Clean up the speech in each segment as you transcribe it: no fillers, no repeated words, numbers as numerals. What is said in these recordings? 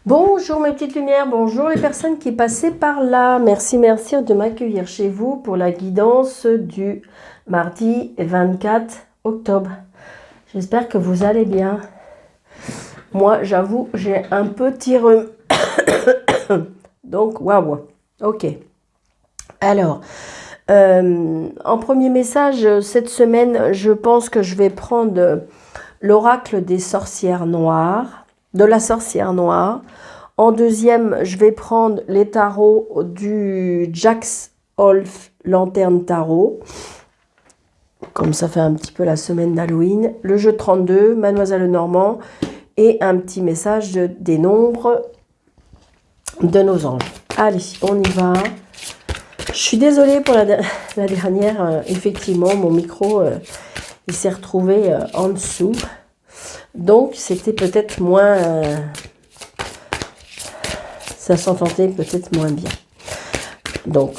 Bonjour mes petites lumières, bonjour les personnes qui passaient par là. Merci de m'accueillir chez vous pour la guidance du mardi 24 octobre. J'espère que vous allez bien. Moi, j'avoue, j'ai un petit rhume. Donc, waouh. Ok. Alors, en premier message, cette semaine, je pense que je vais prendre l'oracle des sorcières noires, de la sorcière noire. En deuxième, je vais prendre les tarots du Jax Wolf Lanterne Tarot. Comme ça fait un petit peu la semaine d'Halloween. Le jeu 32, Mademoiselle Normand. Et un petit message des nombres de nos anges. Allez, on y va. Je suis désolée pour la dernière. Effectivement, mon micro, il s'est retrouvé en dessous. Donc, c'était peut-être moins... ça s'entendait peut-être moins bien. Donc,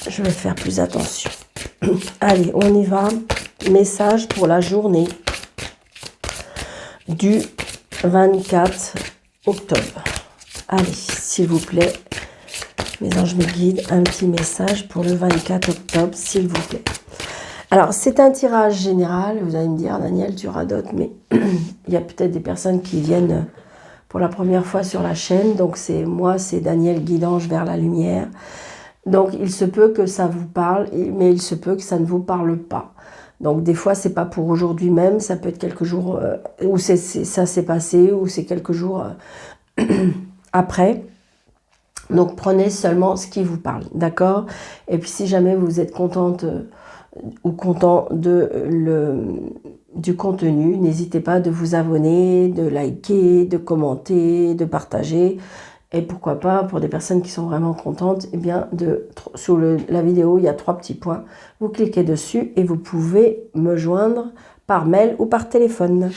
je vais faire plus attention. Allez, on y va. Message pour la journée du 24 octobre. Allez, s'il vous plaît, mes anges me guident, un petit message pour le 24 octobre, s'il vous plaît. Alors, c'est un tirage général. Vous allez me dire, Daniel, tu radotes, mais il y a peut-être des personnes qui viennent pour la première fois sur la chaîne. Donc, c'est Daniel Guidange vers la lumière. Donc, il se peut que ça vous parle, mais il se peut que ça ne vous parle pas. Donc, des fois, c'est pas pour aujourd'hui même. Ça peut être quelques jours où ça s'est passé, ou c'est quelques jours après. Donc, prenez seulement ce qui vous parle, d'accord? Et puis, si jamais vous êtes contente ou content du contenu, n'hésitez pas de vous abonner, de liker, de commenter, de partager. Et pourquoi pas, pour des personnes qui sont vraiment contentes, eh bien, sous la vidéo, il y a 3 petits points. Vous cliquez dessus et vous pouvez me joindre par mail ou par téléphone.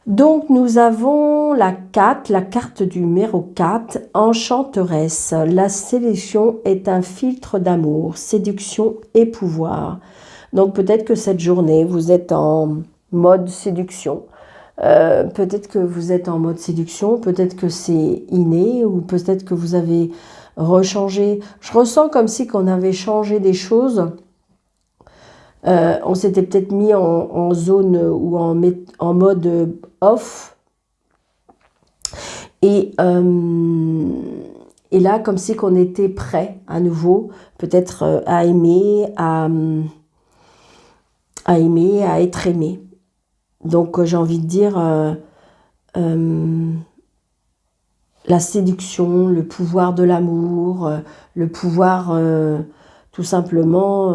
Donc, nous avons la carte du numéro 4, enchanteresse. La sélection est un filtre d'amour, séduction et pouvoir. Donc, peut-être que cette journée, vous êtes en mode séduction. Peut-être que vous êtes en mode séduction, peut-être que c'est inné, ou peut-être que vous avez rechangé. Je ressens comme si qu'on avait changé des choses. On s'était peut-être mis en zone ou en mode off. Et là, comme si qu'on était prêt à nouveau, peut-être à aimer, à être aimé. Donc, j'ai envie de dire la séduction, le pouvoir de l'amour, le pouvoir tout simplement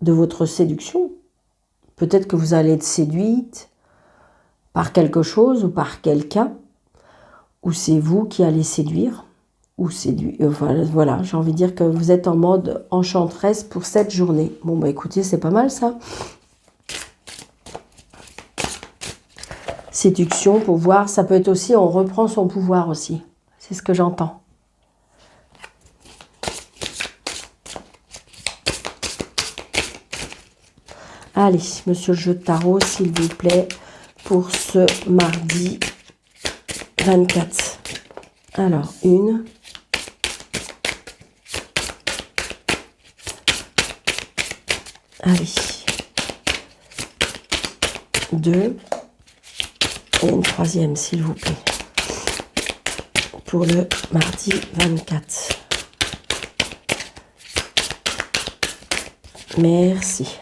de votre séduction. Peut-être que vous allez être séduite par quelque chose ou par quelqu'un, ou c'est vous qui allez séduire, ou séduire. Voilà, j'ai envie de dire que vous êtes en mode enchanteresse pour cette journée. Bon, bah écoutez, c'est pas mal ça. Séduction, pouvoir, ça peut être aussi, on reprend son pouvoir aussi. C'est ce que j'entends. Allez, monsieur le jeu de tarot, s'il vous plaît, pour ce mardi 24. Alors, 1. Allez. 2. Et une 3e, s'il vous plaît, pour le mardi 24. Merci.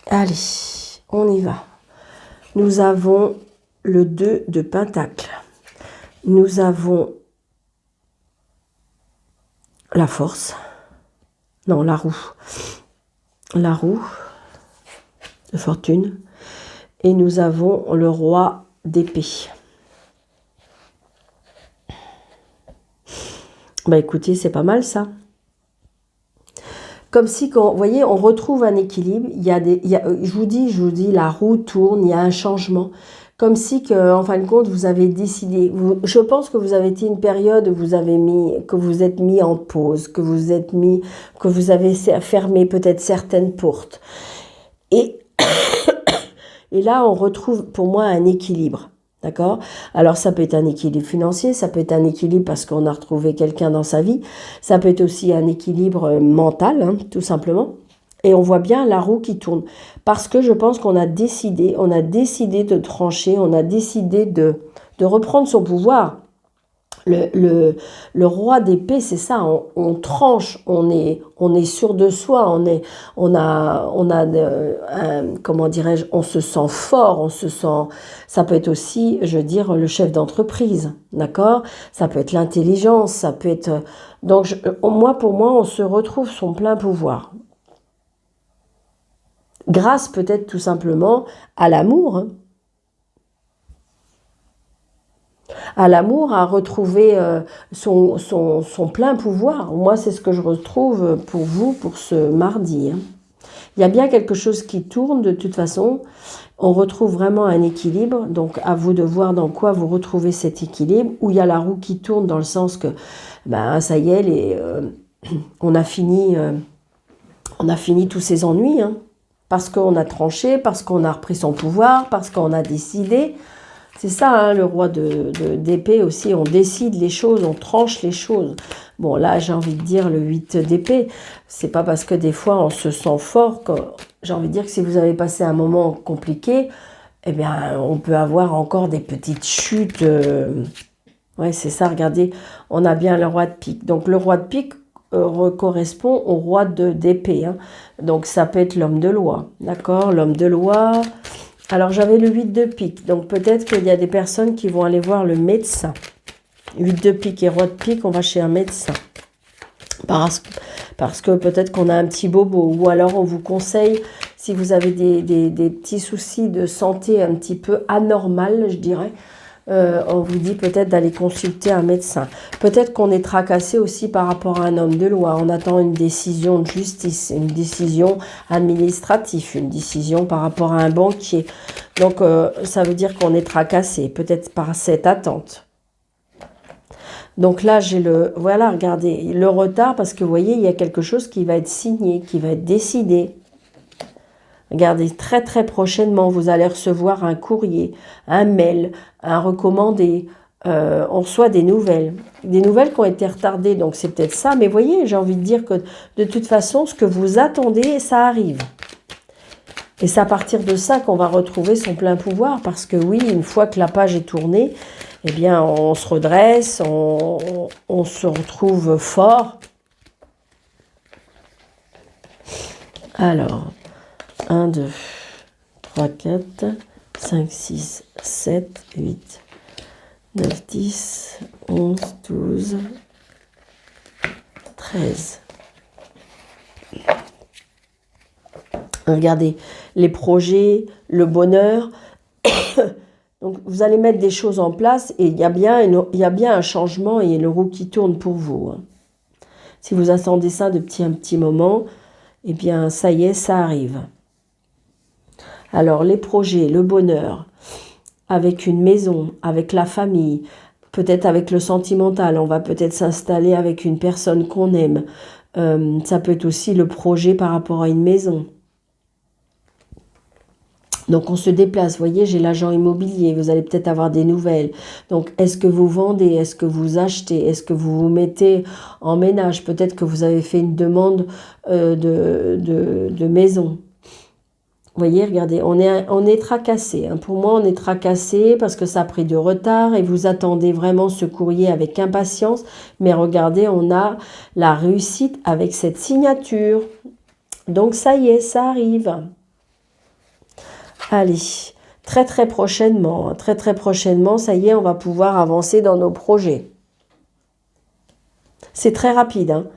Allez, on y va. Nous avons le 2 de Pentacle. Nous avons la force. Non, la roue. La roue de fortune. Et nous avons le roi d'épée. Bah écoutez, c'est pas mal ça. Comme si, vous voyez, on retrouve un équilibre. Je vous dis, la roue tourne, il y a un changement. Comme si, en fin de compte, vous avez décidé. Je pense que vous avez été une période où que vous êtes mis en pause, que vous avez fermé peut-être certaines portes. Et Et là, on retrouve pour moi un équilibre. D'accord? Alors, ça peut être un équilibre financier, ça peut être un équilibre parce qu'on a retrouvé quelqu'un dans sa vie, ça peut être aussi un équilibre mental, hein, tout simplement. Et on voit bien la roue qui tourne. Parce que je pense qu'on a décidé de trancher, on a décidé de reprendre son pouvoir. Le roi d'épée, c'est ça, on tranche, on est sûr de soi, comment dirais-je, on se sent fort, ça peut être aussi, je veux dire, le chef d'entreprise, d'accord? Ça peut être l'intelligence, ça peut être, donc pour moi, on se retrouve son plein pouvoir. Grâce peut-être tout simplement à l'amour, hein. À l'amour, à retrouver son plein pouvoir. Moi, c'est ce que je retrouve pour vous, pour ce mardi, hein. Il y a bien quelque chose qui tourne de toute façon. On retrouve vraiment un équilibre. Donc, à vous de voir dans quoi vous retrouvez cet équilibre. Où il y a la roue qui tourne dans le sens que, ben, ça y est, on a fini tous ces ennuis, hein. Parce qu'on a tranché, parce qu'on a repris son pouvoir, parce qu'on a décidé. C'est ça, hein, le roi d'épée aussi, on décide les choses, on tranche les choses. Bon, là, j'ai envie de dire le 8 d'épée, c'est pas parce que des fois on se sent fort que j'ai envie de dire que si vous avez passé un moment compliqué, eh bien, on peut avoir encore des petites chutes. Ouais, c'est ça, regardez, on a bien le roi de pique. Donc, le roi de pique correspond au roi d'épée, hein. Donc, ça peut être l'homme de loi, d'accord? L'homme de loi. Alors, j'avais le 8 de pique, donc peut-être qu'il y a des personnes qui vont aller voir le médecin. 8 de pique et roi de pique, on va chez un médecin. Parce que peut-être qu'on a un petit bobo, ou alors on vous conseille, si vous avez des petits soucis de santé un petit peu anormal, je dirais, on vous dit peut-être d'aller consulter un médecin. Peut-être qu'on est tracassé aussi par rapport à un homme de loi. On attend une décision de justice, une décision administrative, une décision par rapport à un banquier. Donc, ça veut dire qu'on est tracassé, peut-être par cette attente. Donc là, voilà, regardez, le retard, parce que vous voyez, il y a quelque chose qui va être signé, qui va être décidé. Regardez, très très prochainement, vous allez recevoir un courrier, un mail, un recommandé. On reçoit des nouvelles qui ont été retardées, donc c'est peut-être ça. Mais voyez, j'ai envie de dire que de toute façon, ce que vous attendez, ça arrive. Et c'est à partir de ça qu'on va retrouver son plein pouvoir, parce que oui, une fois que la page est tournée, eh bien, on se redresse, on se retrouve fort. Alors, 1, 2, 3, 4, 5, 6, 7, 8, 9, 10, 11, 12, 13. Regardez, les projets, le bonheur. Donc, vous allez mettre des choses en place et il y a bien un changement et le roue qui tourne pour vous, hein. Si vous attendez ça depuis un petit moment, eh bien, ça y est, ça arrive. Alors, les projets, le bonheur, avec une maison, avec la famille, peut-être avec le sentimental, on va peut-être s'installer avec une personne qu'on aime. Ça peut être aussi le projet par rapport à une maison. Donc, on se déplace. Vous voyez, j'ai l'agent immobilier. Vous allez peut-être avoir des nouvelles. Donc, est-ce que vous vendez? Est-ce que vous achetez? Est-ce que vous vous mettez en ménage? Peut-être que vous avez fait une demande de maison. Vous voyez, regardez, on est tracassé, hein. Pour moi, on est tracassé parce que ça a pris de retard et vous attendez vraiment ce courrier avec impatience. Mais regardez, on a la réussite avec cette signature. Donc, ça y est, ça arrive. Allez, très très prochainement, ça y est, on va pouvoir avancer dans nos projets. C'est très rapide, hein.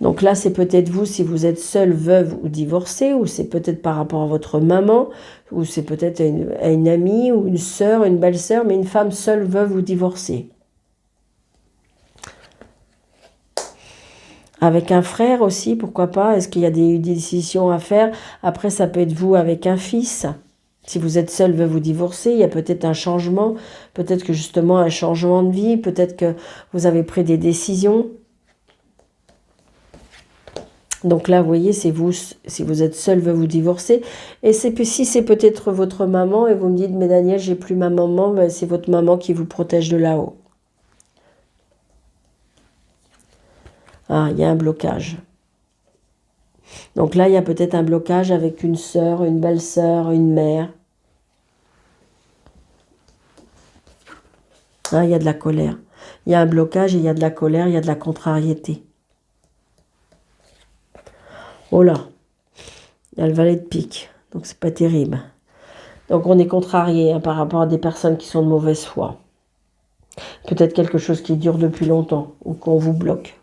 Donc là, c'est peut-être vous, si vous êtes seule, veuve ou divorcée, ou c'est peut-être par rapport à votre maman, ou c'est peut-être à une amie, ou une sœur, une belle-sœur, mais une femme seule, veuve ou divorcée. Avec un frère aussi, pourquoi pas? Est-ce qu'il y a des décisions à faire? Après, ça peut être vous avec un fils. Si vous êtes seul, veuve ou divorcé, il y a peut-être un changement. Peut-être que justement un changement de vie. Peut-être que vous avez pris des décisions. Donc là, vous voyez, c'est vous, si vous êtes seul, vous divorcer. Et si c'est peut-être votre maman, et vous me dites, mais Daniel, j'ai plus ma maman, ben, c'est votre maman qui vous protège de là-haut. Ah, il y a un blocage. Donc là, il y a peut-être un blocage avec une sœur, une belle-sœur, une mère. Ah, il y a de la colère. Il y a un blocage, il y a de la colère, il y a de la contrariété. Oh là, il y a le valet de pique, donc c'est pas terrible. Donc on est contrarié par rapport à des personnes qui sont de mauvaise foi. Peut-être quelque chose qui dure depuis longtemps ou qu'on vous bloque.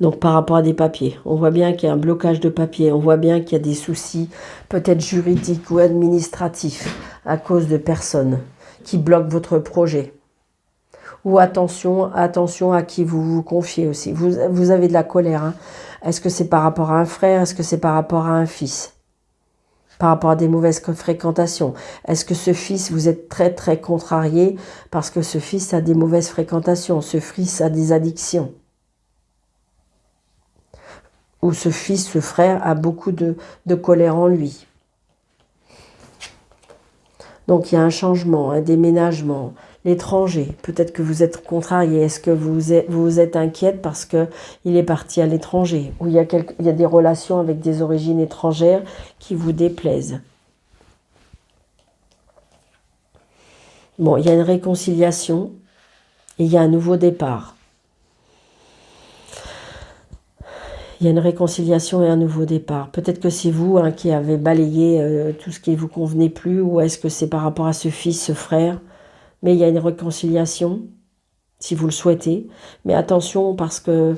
Donc par rapport à des papiers, on voit bien qu'il y a un blocage de papiers, on voit bien qu'il y a des soucis peut-être juridiques ou administratifs à cause de personnes qui bloquent votre projet. Ou attention à qui vous vous confiez aussi. Vous avez de la colère. Hein. Est-ce que c'est par rapport à un frère? Est-ce que c'est par rapport à un fils? Par rapport à des mauvaises fréquentations? Est-ce que ce fils, vous êtes très très contrarié parce que ce fils a des mauvaises fréquentations? Ce fils a des addictions? Ou ce fils, ce frère a beaucoup de colère en lui? Donc il y a un changement, un déménagement, l'étranger. Peut-être que vous êtes contrarié. Est-ce que vous êtes inquiète parce qu'il est parti à l'étranger? Ou il y a des relations avec des origines étrangères qui vous déplaisent? Bon, il y a une réconciliation et il y a un nouveau départ. Il y a une réconciliation et un nouveau départ. Peut-être que c'est vous qui avez balayé tout ce qui ne vous convenait plus, ou est-ce que c'est par rapport à ce fils, ce frère? Mais il y a une réconciliation, si vous le souhaitez. Mais attention, parce que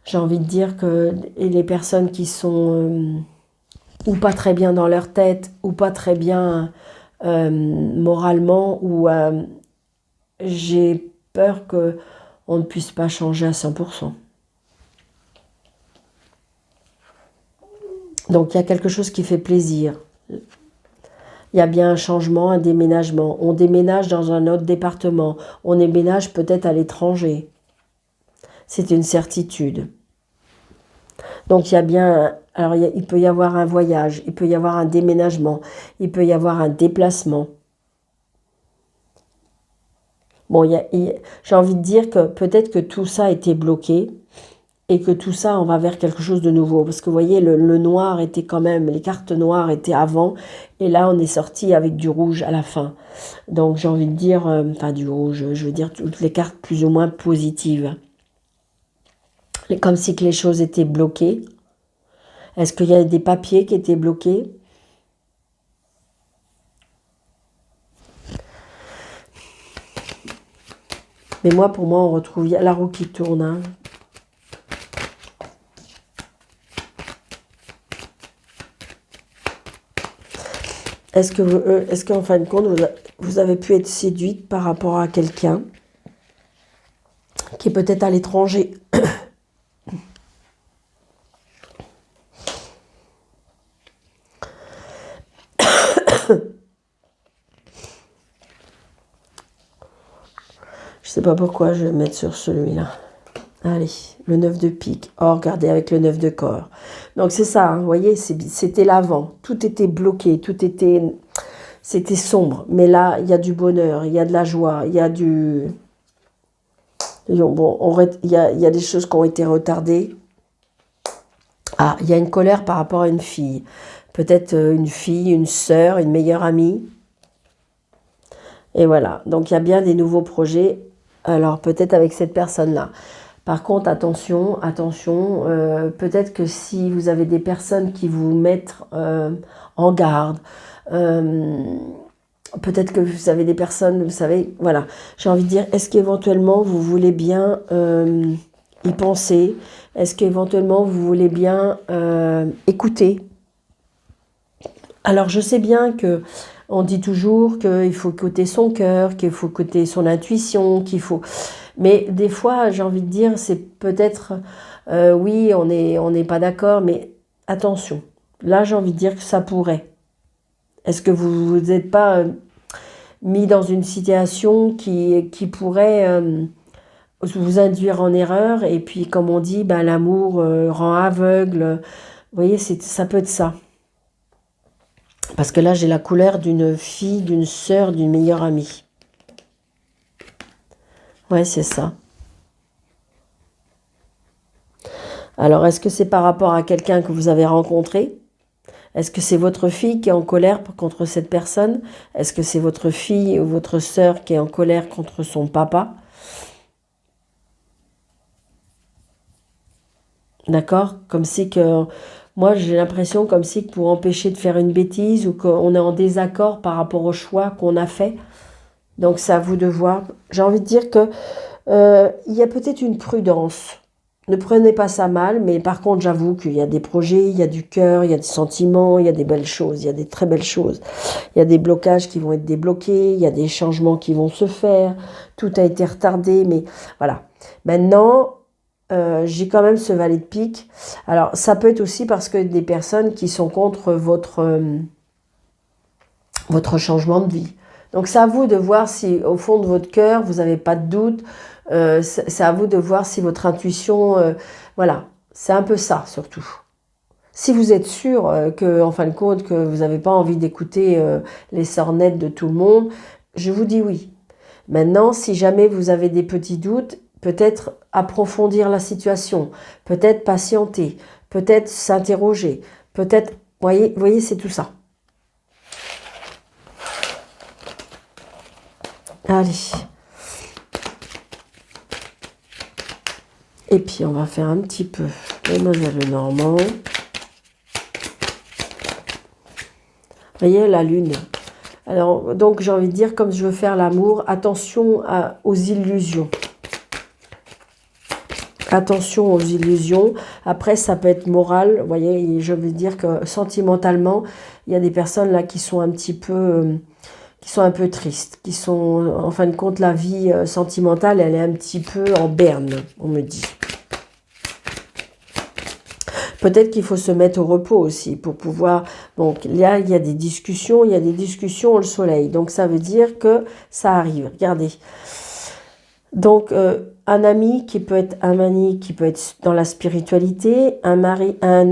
j'ai envie de dire que les personnes qui sont ou pas très bien dans leur tête, ou pas très bien moralement, ou j'ai peur qu'on ne puisse pas changer à 100%. Donc il y a quelque chose qui fait plaisir. Il y a bien un changement, un déménagement. On déménage dans un autre département. On déménage peut-être à l'étranger. C'est une certitude. Donc il y a bien... Alors il peut y avoir un voyage, il peut y avoir un déménagement, il peut y avoir un déplacement. Bon, j'ai envie de dire que peut-être que tout ça a été bloqué. Et que tout ça, on va vers quelque chose de nouveau. Parce que vous voyez, le noir était quand même, les cartes noires étaient avant. Et là, on est sorti avec du rouge à la fin. Donc, j'ai envie de dire, enfin du rouge, je veux dire toutes les cartes plus ou moins positives. Et comme si que les choses étaient bloquées. Est-ce qu'il y a des papiers qui étaient bloqués? Mais moi, pour moi, on retrouve la roue qui tourne. Hein. Est-ce qu'en fin de compte, vous avez pu être séduite par rapport à quelqu'un qui est peut-être à l'étranger? Je sais pas pourquoi je vais mettre sur celui-là. Allez, le 9 de pique. Oh, regardez avec le 9 de corps. Donc c'est ça, hein, vous voyez, c'était l'avant. Tout était bloqué, c'était sombre. Mais là, il y a du bonheur, il y a de la joie, il y a du... Bon, il y a des choses qui ont été retardées. Ah, il y a une colère par rapport à une fille. Peut-être une fille, une sœur, une meilleure amie. Et voilà, donc il y a bien des nouveaux projets. Alors peut-être avec cette personne-là. Par contre, attention, peut-être que si vous avez des personnes qui vous mettent en garde, peut-être que vous avez des personnes, vous savez, voilà. J'ai envie de dire, est-ce qu'éventuellement vous voulez bien y penser? Est-ce qu'éventuellement vous voulez bien écouter? Alors je sais bien que on dit toujours qu'il faut écouter son cœur, qu'il faut écouter son intuition, qu'il faut... Mais des fois, j'ai envie de dire, c'est peut-être... oui, on n'est pas d'accord, mais attention. Là, j'ai envie de dire que ça pourrait. Est-ce que vous n'êtes pas mis dans une situation qui pourrait vous induire en erreur. Et puis, comme on dit, ben, l'amour rend aveugle. Vous voyez, ça peut être ça. Parce que là, j'ai la couleur d'une fille, d'une sœur, d'une meilleure amie. Ouais, c'est ça. Alors, est-ce que c'est par rapport à quelqu'un que vous avez rencontré? Est-ce que c'est votre fille qui est en colère contre cette personne? Est-ce que c'est votre fille ou votre sœur qui est en colère contre son papa? D'accord? Comme si que... Moi, j'ai l'impression comme si que pour empêcher de faire une bêtise ou qu'on est en désaccord par rapport au choix qu'on a fait. Donc, c'est à vous de voir. J'ai envie de dire que il y a peut-être une prudence. Ne prenez pas ça mal, mais par contre, j'avoue qu'il y a des projets, il y a du cœur, il y a des sentiments, il y a des belles choses, il y a des très belles choses. Il y a des blocages qui vont être débloqués, il y a des changements qui vont se faire. Tout a été retardé, mais voilà. Maintenant, j'ai quand même ce valet de pique. Alors, ça peut être aussi parce que des personnes qui sont contre votre changement de vie. Donc, c'est à vous de voir si, au fond de votre cœur, vous n'avez pas de doute. C'est à vous de voir si votre intuition... voilà, c'est un peu ça, surtout. Si vous êtes sûr que, en fin de compte, que vous n'avez pas envie d'écouter les sornettes de tout le monde, je vous dis oui. Maintenant, si jamais vous avez des petits doutes, peut-être approfondir la situation, peut-être patienter, peut-être s'interroger, peut-être... Voyez, c'est tout ça. Allez. Et puis, on va faire un petit peu Mademoiselle Lenormand. Vous voyez, la lune. Alors, donc, j'ai envie de dire, comme je veux faire l'amour, attention aux illusions. Attention aux illusions. Après, ça peut être moral. Vous voyez, je veux dire que sentimentalement, il y a des personnes là qui sont un petit peu... qui sont un peu tristes, qui sont, en fin de compte, la vie sentimentale, elle est un petit peu en berne, on me dit. Peut-être qu'il faut se mettre au repos aussi pour pouvoir... Donc là, il y a des discussions au soleil. Donc ça veut dire que ça arrive. Regardez. Donc un ami qui peut être dans la spiritualité, un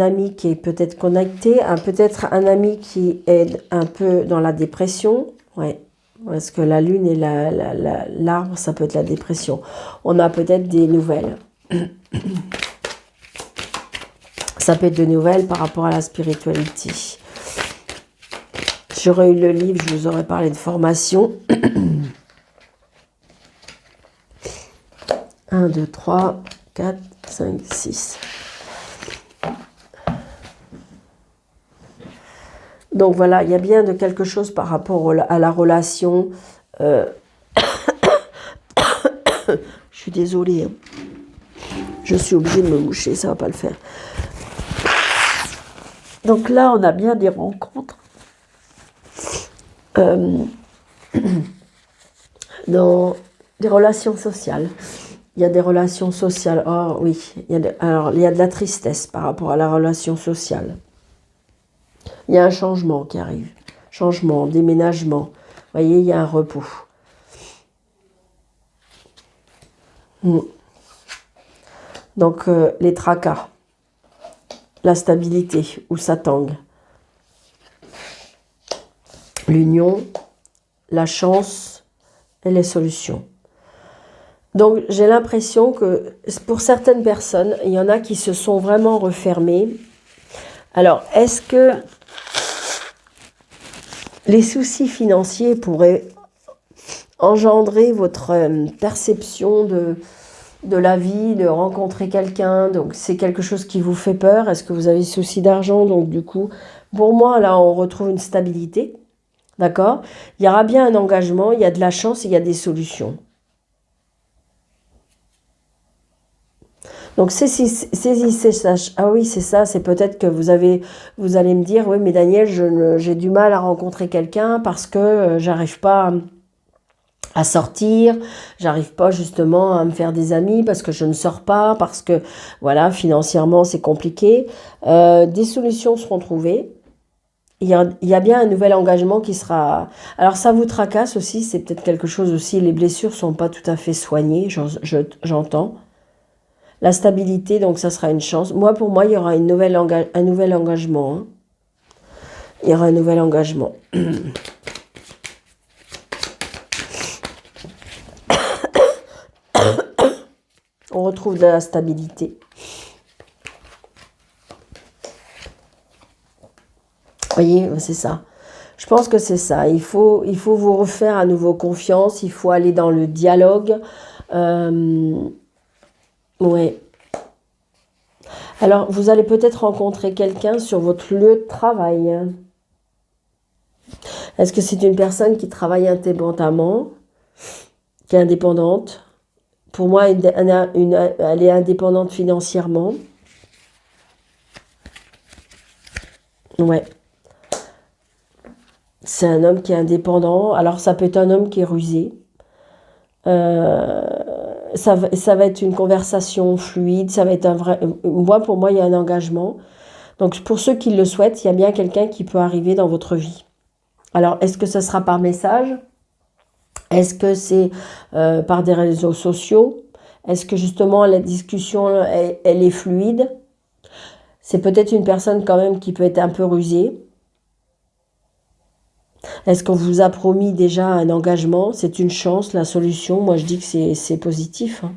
ami qui est peut-être connecté, peut-être un ami qui est un peu dans la dépression. Ouais. Parce que la lune et l'arbre, ça peut être la dépression. On a peut-être des nouvelles. Ça peut être de nouvelles par rapport à la spiritualité. J'aurais eu le livre, je vous aurais parlé de formation. 1, 2, 3, 4, 5, 6. Donc voilà, il y a bien de quelque chose par rapport à la relation. Je suis désolée. Hein. Je suis obligée de me moucher, ça ne va pas le faire. Donc là, on a bien des rencontres. Dans des relations sociales. Il y a des relations sociales. Oh oui, alors il y a de la tristesse par rapport à la relation sociale. Il y a un changement qui arrive. Changement, déménagement. Vous voyez, il y a un repos. Donc, les tracas. La stabilité, où ça tangue. L'union, la chance et les solutions. Donc, j'ai l'impression que pour certaines personnes, il y en a qui se sont vraiment refermées. Alors, est-ce que les soucis financiers pourraient engendrer votre perception de la vie, de rencontrer quelqu'un? Donc, c'est quelque chose qui vous fait peur. Est-ce que vous avez souci d'argent? Donc, du coup, pour moi, là, on retrouve une stabilité. D'accord? Il y aura bien un engagement, il y a de la chance, il y a des solutions. Donc, saisissez ça. Ah oui, c'est ça, c'est peut-être que vous allez me dire, oui, mais Daniel, j'ai du mal à rencontrer quelqu'un parce que j'arrive pas à sortir, j'arrive pas justement à me faire des amis parce que je ne sors pas, parce que, voilà, financièrement, c'est compliqué. Des solutions seront trouvées. il y a bien un nouvel engagement qui sera... Alors ça vous tracasse aussi, c'est peut-être quelque chose aussi, les blessures sont pas tout à fait soignées, j'entends. La stabilité, donc ça sera une chance. Moi, pour moi, il y aura un nouvel engagement. Hein. Il y aura un nouvel engagement. On retrouve de la stabilité. Vous voyez, c'est ça. Je pense que c'est ça. Il faut vous refaire à nouveau confiance. Il faut aller dans le dialogue. Ouais. Alors, vous allez peut-être rencontrer quelqu'un sur votre lieu de travail. Est-ce que c'est une personne qui travaille indépendamment, qui est indépendante? Pour moi, elle est indépendante financièrement. Ouais. C'est un homme qui est indépendant. Alors, ça peut être un homme qui est rusé. Ça va être une conversation fluide. Ça va être un vrai... Moi, pour moi, il y a un engagement. Donc, pour ceux qui le souhaitent, il y a bien quelqu'un qui peut arriver dans votre vie. Alors, est-ce que ce sera par message? Est-ce que c'est par des réseaux sociaux? Est-ce que justement la discussion, elle est fluide? C'est peut-être une personne quand même qui peut être un peu rusée. Est-ce qu'on vous a promis déjà un engagement? C'est une chance, la solution. Moi, je dis que c'est positif. Hein.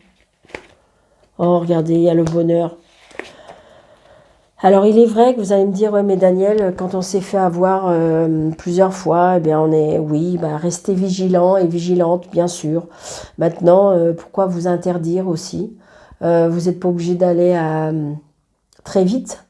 Oh, regardez, il y a le bonheur. Alors, il est vrai que vous allez me dire, ouais, mais Daniel, quand on s'est fait avoir plusieurs fois, eh bien, oui, restez vigilant et vigilante, bien sûr. Maintenant, pourquoi vous interdire aussi? Vous n'êtes pas obligé d'aller très vite.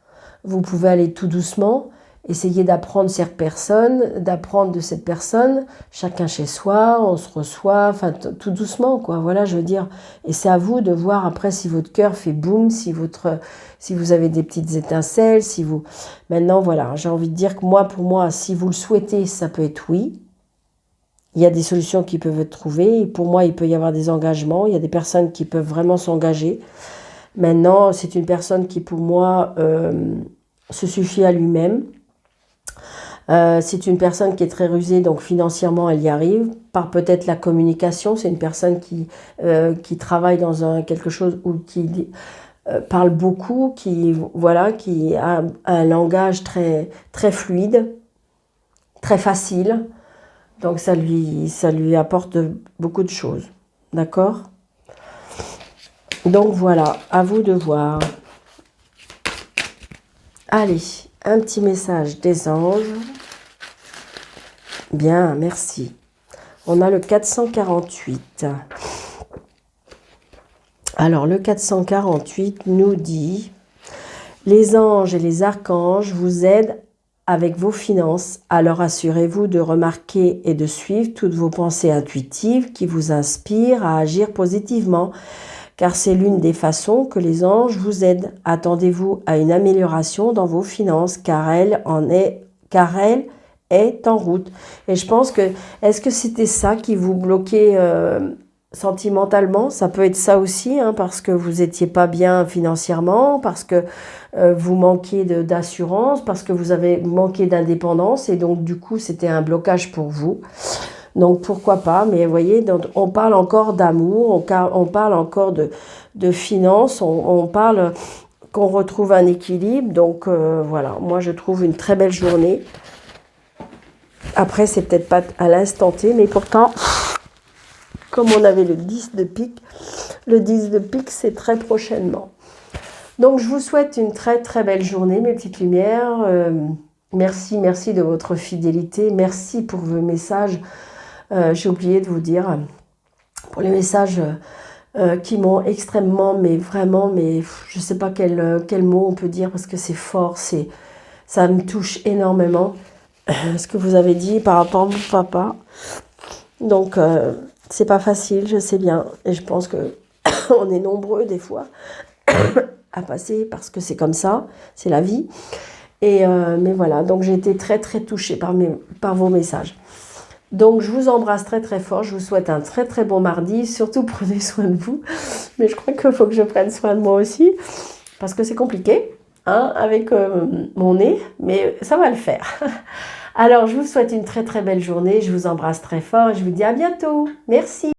Vous pouvez aller tout doucement. Essayez d'apprendre cette personne, d'apprendre de cette personne, chacun chez soi, on se reçoit, enfin tout doucement, quoi. Voilà, je veux dire. Et c'est à vous de voir après si votre cœur fait boum, si vous avez des petites étincelles, si vous... Maintenant, voilà, j'ai envie de dire que pour moi, si vous le souhaitez, ça peut être oui. Il y a des solutions qui peuvent être trouvées. Et pour moi, il peut y avoir des engagements. Il y a des personnes qui peuvent vraiment s'engager. Maintenant, c'est une personne qui, pour moi, se suffit à lui-même. C'est une personne qui est très rusée, donc financièrement, elle y arrive. Par peut-être la communication, c'est une personne qui travaille dans quelque chose ou qui parle beaucoup, qui a un langage très, très fluide, très facile. Donc ça lui apporte beaucoup de choses. D'accord? Donc voilà, à vous de voir. Allez, un petit message des anges. Bien, merci. On a le 448. Alors, le 448 nous dit « Les anges et les archanges vous aident avec vos finances, alors assurez-vous de remarquer et de suivre toutes vos pensées intuitives qui vous inspirent à agir positivement, car c'est l'une des façons que les anges vous aident. Attendez-vous à une amélioration dans vos finances, car elle est en route. » Et je pense que, est-ce que c'était ça qui vous bloquait sentimentalement? Ça peut être ça aussi, hein, parce que vous n'étiez pas bien financièrement, parce que vous manquiez d'assurance, parce que vous avez manqué d'indépendance, et donc du coup c'était un blocage pour vous. Donc pourquoi pas, mais vous voyez, on parle encore d'amour, on parle encore de finances, on parle qu'on retrouve un équilibre. Donc voilà, moi je trouve une très belle journée. Après, c'est peut-être pas à l'instant T, mais pourtant, comme on avait le 10 de pique, c'est très prochainement. Donc, je vous souhaite une très très belle journée, mes petites lumières. Merci de votre fidélité. Merci pour vos messages. J'ai oublié de vous dire, pour les messages qui m'ont extrêmement, mais vraiment, je ne sais pas quel mot on peut dire, parce que c'est fort, ça me touche énormément. Ce que vous avez dit par rapport à mon papa. Donc, c'est pas facile, je sais bien. Et je pense que on est nombreux, des fois, à passer, parce que c'est comme ça, c'est la vie. Et mais voilà, donc j'ai été très, très touchée par vos messages. Donc, je vous embrasse très, très fort. Je vous souhaite un très, très bon mardi. Surtout, prenez soin de vous. Mais je crois qu'il faut que je prenne soin de moi aussi, parce que c'est compliqué. hein, avec mon nez, mais ça va le faire. Alors, je vous souhaite une très très belle journée, je vous embrasse très fort et je vous dis à bientôt. Merci.